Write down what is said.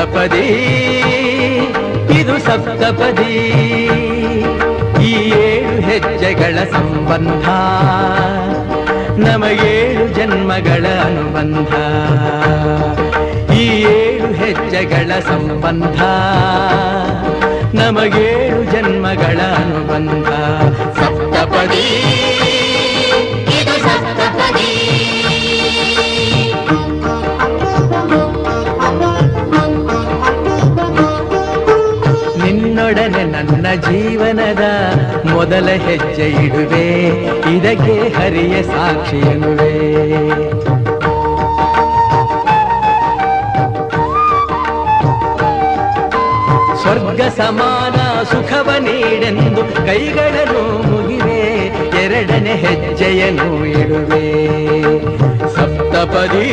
ಸಪ್ತಪದಿ ಇದು ಸಪ್ತಪದಿ ಈ 7 ಹೆಜ್ಜೆಗಳ ಸಂಬಂಧ ನಮಗೇಳು ಜನ್ಮಗಳ ಅನುಬಂಧ ಈ 7 ಹೆಜ್ಜೆಗಳ ಸಂಬಂಧ ನಮಗೇಳು ಜನ್ಮಗಳ ಅನುಬಂಧ ಸಪ್ತಪದಿ ಇದು ಸಪ್ತಪದಿ ನಿನ್ನೊಡನೆ ನನ್ನ ಜೀವನದ ಮೊದಲ ಹೆಜ್ಜೆ ಇಡುವೆ ಇದಕ್ಕೆ ಹರಿಯ ಸಾಕ್ಷಿ ಎನ್ನುವೆ ಸ್ವರ್ಗ ಸಮಾನ ಸುಖವ ನೀಡೆಂದು ಕೈಗಳನ್ನು ಮುಗಿವೆ ಎರಡನೇ ಹೆಜ್ಜೆಯನ್ನು ಇಡುವೆ ಸಪ್ತಪದಿ